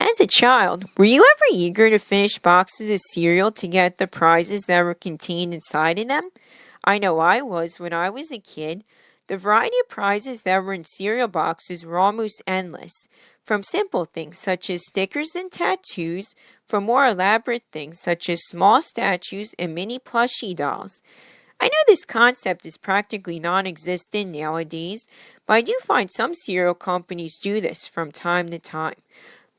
As a child, were you ever eager to finish boxes of cereal to get the prizes that were contained inside of them? I know I was when I was a kid. The variety of prizes that were in cereal boxes were almost endless, from simple things such as stickers and tattoos, from more elaborate things such as small statues and mini plushie dolls. I know this concept is practically non existent nowadays, but I do find some cereal companies do this from time to time.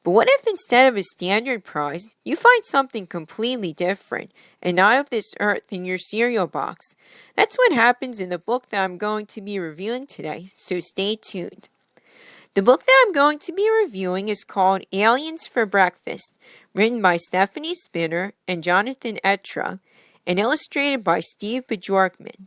But what if instead of a standard prize, you find something completely different and not of this earth in your cereal box? That's what happens in the book that I'm going to be reviewing today, so stay tuned. The book that I'm going to be reviewing is called Aliens for Breakfast, written by Stephanie Spinner and Jonathan Etra, and illustrated by Steve Bjorkman.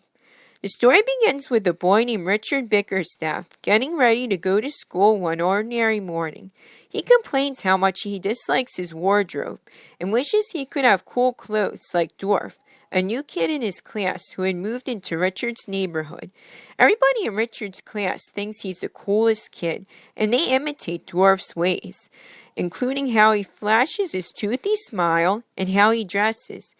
The story begins with a boy named Richard Bickerstaff getting ready to go to school one ordinary morning. He complains how much he dislikes his wardrobe and wishes he could have cool clothes like Dwarf, a new kid in his class who had moved into Richard's neighborhood. Everybody in Richard's class thinks he's the coolest kid, and they imitate Dwarf's ways, including how he flashes his toothy smile and how he dresses.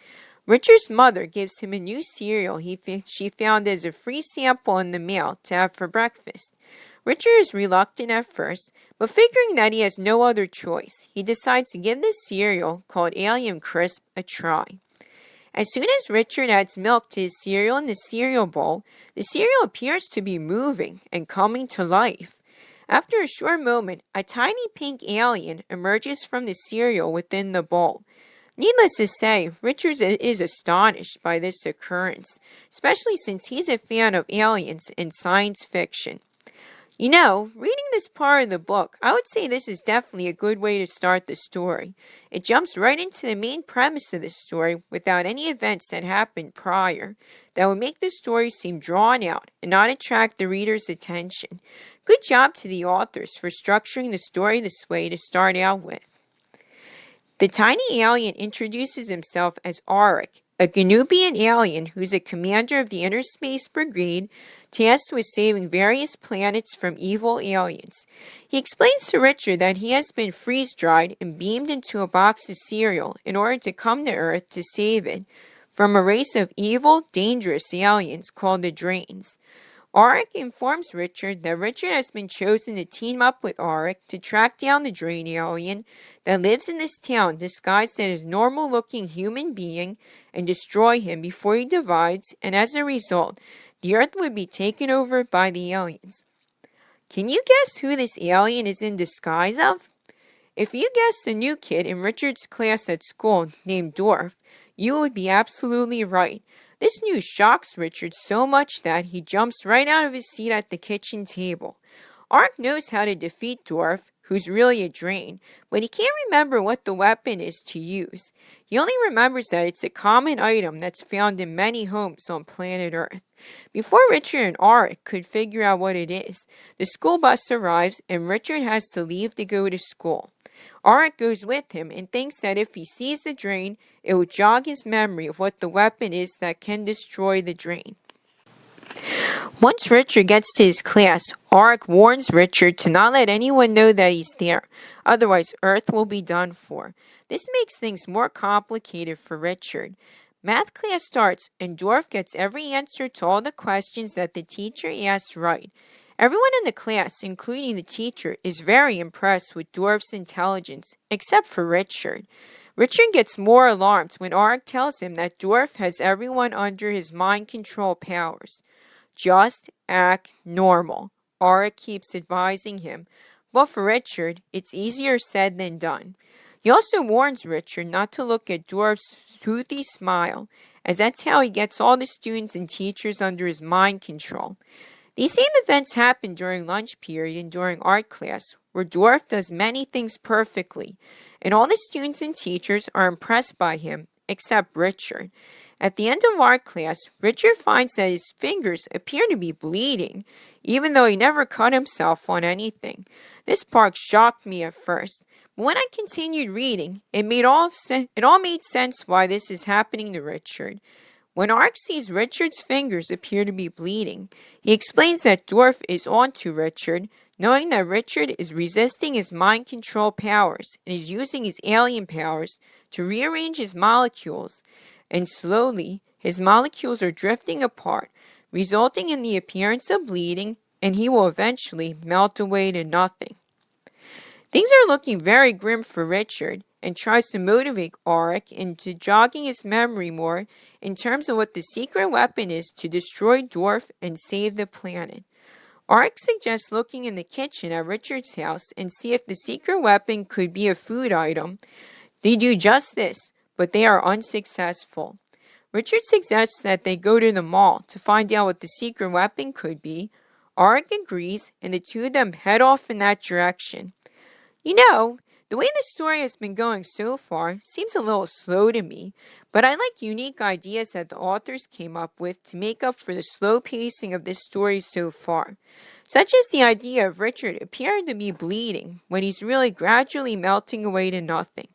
Richard's mother gives him a new cereal she found as a free sample in the mail to have for breakfast. Richard is reluctant at first, but figuring that he has no other choice, he decides to give this cereal, called Alien Crisp, a try. As soon as Richard adds milk to his cereal in the cereal bowl, the cereal appears to be moving and coming to life. After a short moment, a tiny pink alien emerges from the cereal within the bowl. Needless to say, Richard is astonished by this occurrence, especially since he's a fan of aliens and science fiction. You know, reading this part of the book, I would say this is definitely a good way to start the story. It jumps right into the main premise of the story without any events that happened prior that would make the story seem drawn out and not attract the reader's attention. Good job to the authors for structuring the story this way to start out with. The tiny alien introduces himself as Auric, a Ganubian alien who's a commander of the Inner Space Brigade tasked with saving various planets from evil aliens. He explains to Richard that he has been freeze-dried and beamed into a box of cereal in order to come to Earth to save it from a race of evil, dangerous aliens called the Drains. Auric informs Richard that Richard has been chosen to team up with Auric to track down the Drain alien that lives in this town disguised as a normal-looking human being and destroy him before he divides, and as a result, the Earth would be taken over by the aliens. Can you guess who this alien is in disguise of? If you guessed the new kid in Richard's class at school named Dwarf, you would be absolutely right. This news shocks Richard so much that he jumps right out of his seat at the kitchen table. Auric knows how to defeat Dwarf, who's really a drain, but he can't remember what the weapon is to use. He only remembers that it's a common item that's found in many homes on planet Earth. Before Richard and Auric could figure out what it is, the school bus arrives and Richard has to leave to go to school. Auric goes with him and thinks that if he sees the drain, it will jog his memory of what the weapon is that can destroy the drain. Once Richard gets to his class, Auric warns Richard to not let anyone know that he's there, otherwise Earth will be done for. This makes things more complicated for Richard. Math class starts, and Dwarf gets every answer to all the questions that the teacher asks right. Everyone in the class, including the teacher, is very impressed with Dwarf's intelligence, except for Richard. Richard gets more alarmed when Auric tells him that Dwarf has everyone under his mind control powers. Just act normal, Auric keeps advising him, but for Richard, it's easier said than done. He also warns Richard not to look at Dwarf's toothy smile, as that's how he gets all the students and teachers under his mind control. These same events happen during lunch period and during art class, where Dwarf does many things perfectly, and all the students and teachers are impressed by him, except Richard. At the end of art class, Richard finds that his fingers appear to be bleeding, even though he never cut himself on anything. This part shocked me at first, but when I continued reading, it all made sense why this is happening to Richard. When Auric sees Richard's fingers appear to be bleeding, he explains that Dwarf is onto Richard, knowing that Richard is resisting his mind control powers and is using his alien powers to rearrange his molecules, and slowly his molecules are drifting apart, resulting in the appearance of bleeding, and he will eventually melt away to nothing. Things are looking very grim for Richard, and tries to motivate Auric into jogging his memory more in terms of what the secret weapon is to destroy Dwarf and save the planet. Auric suggests looking in the kitchen at Richard's house and see if the secret weapon could be a food item. They do just this, but they are unsuccessful. Richard suggests that they go to the mall to find out what the secret weapon could be. Auric agrees, and the two of them head off in that direction. You know, the way the story has been going so far seems a little slow to me, but I like unique ideas that the authors came up with to make up for the slow pacing of this story so far, such as the idea of Richard appearing to be bleeding when he's really gradually melting away to nothing.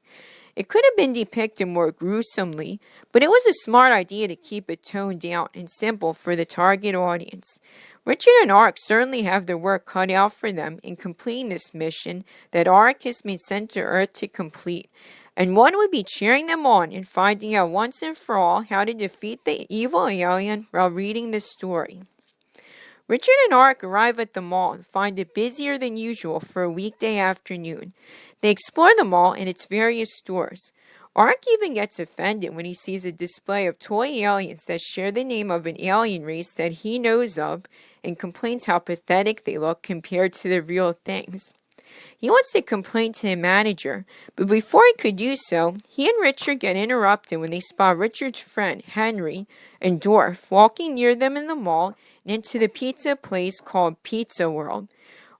It could have been depicted more gruesomely, but it was a smart idea to keep it toned down and simple for the target audience. Richard and Auric certainly have their work cut out for them in completing this mission that Auric has been sent to Earth to complete, and one would be cheering them on and finding out once and for all how to defeat the evil alien while reading the story. Richard and Auric arrive at the mall and find it busier than usual for a weekday afternoon. They explore the mall and its various stores. Auric even gets offended when he sees a display of toy aliens that share the name of an alien race that he knows of and complains how pathetic they look compared to the real things. He wants to complain to the manager, but before he could do so, he and Richard get interrupted when they spot Richard's friend, Henry, and Dwarf walking near them in the mall and into the pizza place called Pizza World.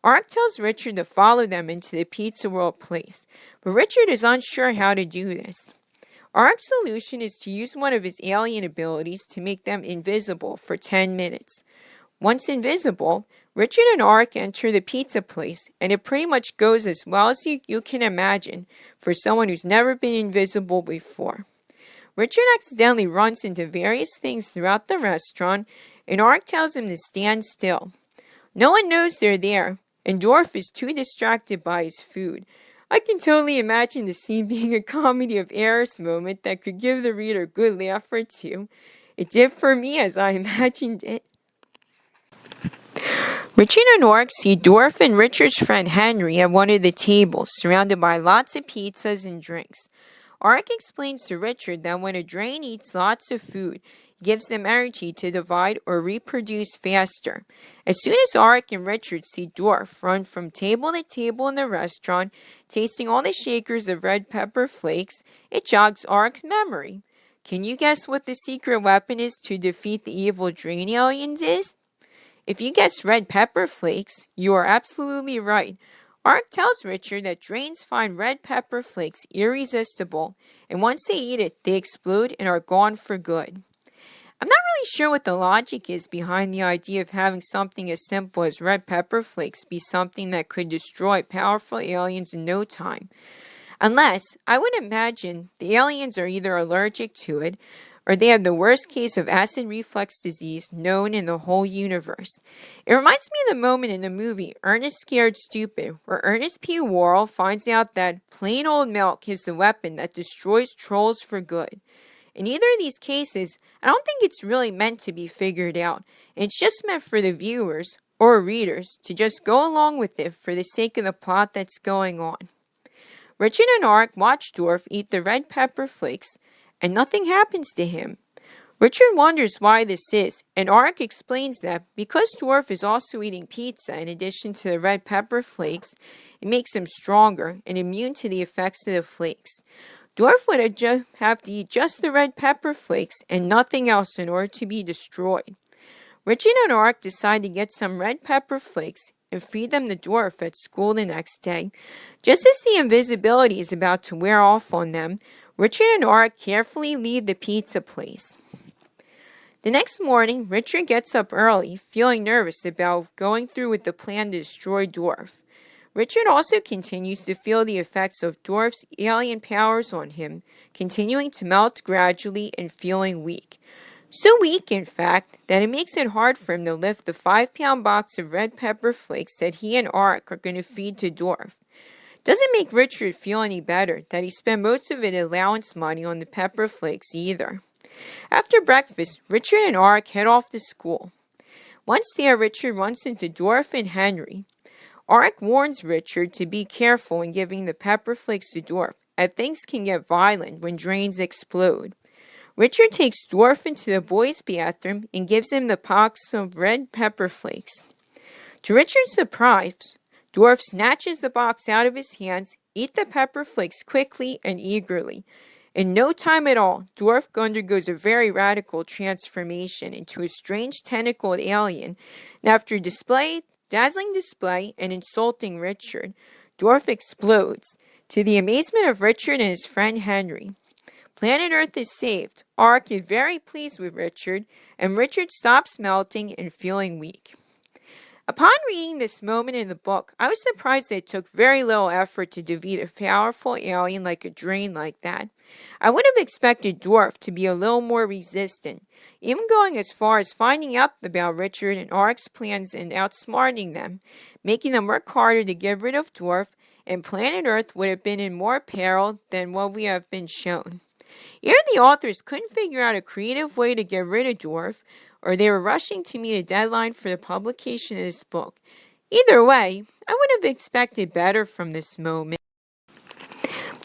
Auric tells Richard to follow them into the Pizza World place, but Richard is unsure how to do this. Auric's solution is to use one of his alien abilities to make them invisible for 10 minutes. Once invisible, Richard and Auric enter the pizza place, and it pretty much goes as well as you can imagine for someone who's never been invisible before. Richard accidentally runs into various things throughout the restaurant, and Auric tells him to stand still. No one knows they're there, and Dwarf is too distracted by his food. I can totally imagine the scene being a comedy of errors moment that could give the reader a good laugh or two. It did for me as I imagined it. Richard and Auric see Dwarf and Richard's friend Henry at one of the tables, surrounded by lots of pizzas and drinks. Auric explains to Richard that when a drain eats lots of food, it gives them energy to divide or reproduce faster. As soon as Auric and Richard see Dwarf run from table to table in the restaurant, tasting all the shakers of red pepper flakes, it jogs Auric's memory. Can you guess what the secret weapon is to defeat the evil drain aliens is? If you guessed red pepper flakes, you are absolutely right. Auric tells Richard that drains find red pepper flakes irresistible, and once they eat it, they explode and are gone for good. I'm not really sure what the logic is behind the idea of having something as simple as red pepper flakes be something that could destroy powerful aliens in no time. Unless, I would imagine, the aliens are either allergic to it, or they have the worst case of acid reflux disease known in the whole universe. It reminds me of the moment in the movie Ernest Scared Stupid, where Ernest P. Worrell finds out that plain old milk is the weapon that destroys trolls for good. In either of these cases, I don't think it's really meant to be figured out. It's just meant for the viewers, or readers, to just go along with it for the sake of the plot that's going on. Richard and Auric watch Dwarf eat the red pepper flakes, and nothing happens to him. Richard wonders why this is, and Auric explains that because Dwarf is also eating pizza in addition to the red pepper flakes, it makes him stronger and immune to the effects of the flakes. Dwarf would have to eat just the red pepper flakes and nothing else in order to be destroyed. Richard and Auric decide to get some red pepper flakes and feed them to Dwarf at school the next day. Just as the invisibility is about to wear off on them, Richard and Auric carefully leave the pizza place. The next morning, Richard gets up early, feeling nervous about going through with the plan to destroy Dwarf. Richard also continues to feel the effects of Dwarf's alien powers on him, continuing to melt gradually and feeling weak. So weak, in fact, that it makes it hard for him to lift the 5-pound box of red pepper flakes that he and Arik are going to feed to Dwarf. Doesn't make Richard feel any better that he spent most of his allowance money on the pepper flakes either. After breakfast, Richard and Arik head off to school. Once there, Richard runs into Dwarf and Henry. Arik warns Richard to be careful in giving the pepper flakes to Dwarf, as things can get violent when drains explode. Richard takes Dwarf into the boys' bathroom and gives him the box of red pepper flakes. To Richard's surprise, Dwarf snatches the box out of his hands, eats the pepper flakes quickly and eagerly. In no time at all, Dwarf undergoes a very radical transformation into a strange tentacled alien, and after dazzling display and insulting Richard, Dwarf explodes, to the amazement of Richard and his friend Henry. Planet Earth is saved. Arik is very pleased with Richard, and Richard stops melting and feeling weak. Upon reading this moment in the book, I was surprised that it took very little effort to defeat a powerful alien like a drain like that. I would have expected Dwarf to be a little more resistant, even going as far as finding out about Richard and Arik's plans and outsmarting them, making them work harder to get rid of Dwarf, and Planet Earth would have been in more peril than what we have been shown. Either the authors couldn't figure out a creative way to get rid of Dwarf, or they were rushing to meet a deadline for the publication of this book. Either way, I would have expected better from this moment.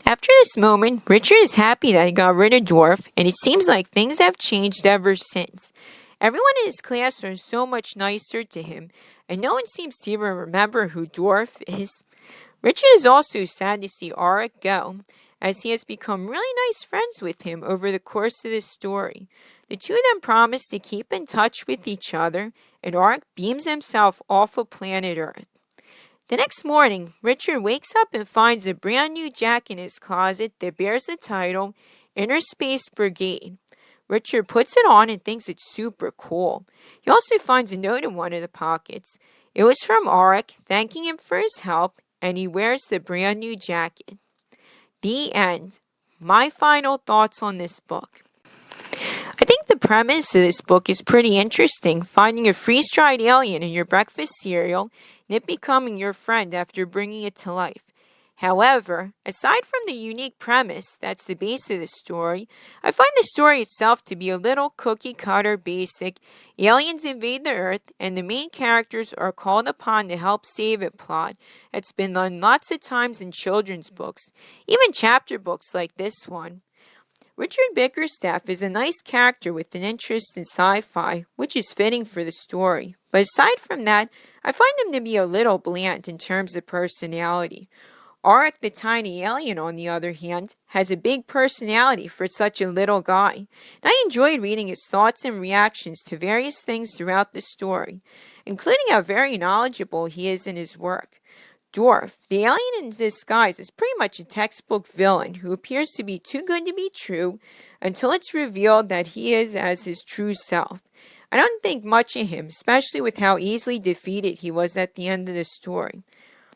After this moment, Richard is happy that he got rid of Dwarf, and it seems like things have changed ever since. Everyone in his class are so much nicer to him, and no one seems to even remember who Dwarf is. Richard is also sad to see Arik go, as he has become really nice friends with him over the course of this story. The two of them promise to keep in touch with each other, and Arik beams himself off of planet Earth. The next morning, Richard wakes up and finds a brand new jacket in his closet that bears the title Inner Space Brigade. Richard puts it on and thinks it's super cool. He also finds a note in one of the pockets. It was from Arik, thanking him for his help, and he wears the brand new jacket. The end. My final thoughts on this book. I think the premise of this book is pretty interesting, finding a freeze-dried alien in your breakfast cereal and it becoming your friend after bringing it to life. However, aside from the unique premise that's the base of the story, I find the story itself to be a little cookie-cutter basic. Aliens invade the Earth, and the main characters are called upon to help save it plot that's been done lots of times in children's books, even chapter books like this one. Richard Bickerstaff is a nice character with an interest in sci-fi, which is fitting for the story. But aside from that, I find him to be a little bland in terms of personality. Arik the tiny alien, on the other hand, has a big personality for such a little guy, and I enjoyed reading his thoughts and reactions to various things throughout the story, including how very knowledgeable he is in his work. Dwarf, the alien in disguise, is pretty much a textbook villain who appears to be too good to be true until it's revealed that he is as his true self. I don't think much of him, especially with how easily defeated he was at the end of the story.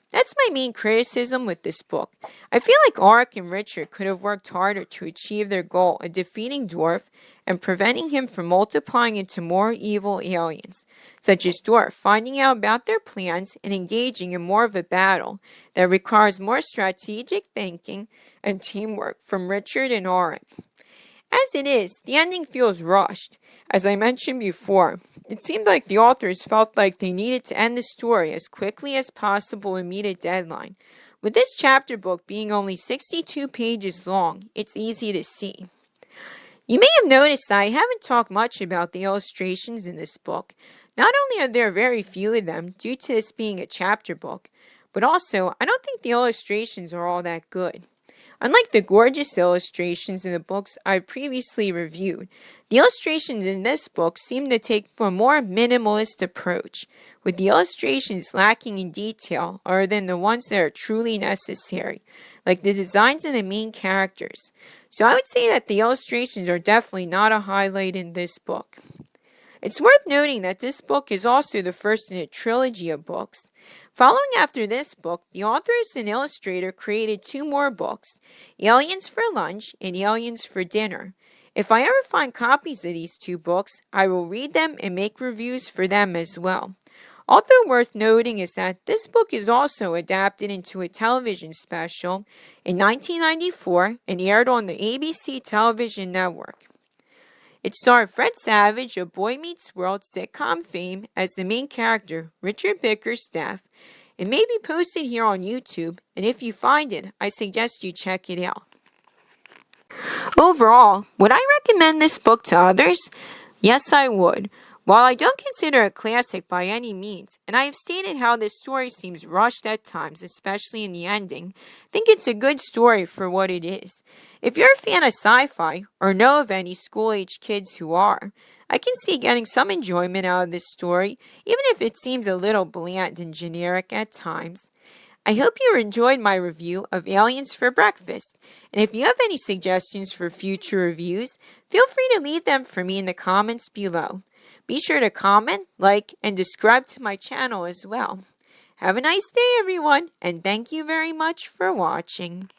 That's my main criticism with this book. I feel like Arik and Richard could have worked harder to achieve their goal of defeating Dwarf and preventing him from multiplying into more evil aliens, such as Dwarf finding out about their plans and engaging in more of a battle that requires more strategic thinking and teamwork from Richard and Arik. As it is, the ending feels rushed. As I mentioned before, it seemed like the authors felt like they needed to end the story as quickly as possible and meet a deadline. With this chapter book being only 62 pages long, it's easy to see. You may have noticed that I haven't talked much about the illustrations in this book. Not only are there very few of them due to this being a chapter book, but also I don't think the illustrations are all that good. Unlike the gorgeous illustrations in the books I've previously reviewed, the illustrations in this book seem to take a more minimalist approach, with the illustrations lacking in detail other than the ones that are truly necessary, like the designs of the main characters. So I would say that the illustrations are definitely not a highlight in this book. It's worth noting that this book is also the first in a trilogy of books. Following after this book, the authors and illustrator created two more books, Aliens for Lunch and Aliens for Dinner. If I ever find copies of these two books, I will read them and make reviews for them as well. Also worth noting is that this book is also adapted into a television special in 1994 and aired on the ABC television network. It starred Fred Savage of Boy Meets World sitcom fame as the main character, Richard Bickerstaff. It may be posted here on YouTube, and if you find it, I suggest you check it out. Overall, would I recommend this book to others? Yes, I would. While I don't consider it a classic by any means, and I have stated how this story seems rushed at times, especially in the ending, I think it's a good story for what it is. If you're a fan of sci-fi, or know of any school-age kids who are, I can see getting some enjoyment out of this story, even if it seems a little bland and generic at times. I hope you enjoyed my review of Aliens for Breakfast, and if you have any suggestions for future reviews, feel free to leave them for me in the comments below. Be sure to comment, like, and subscribe to my channel as well. Have a nice day, everyone, and thank you very much for watching.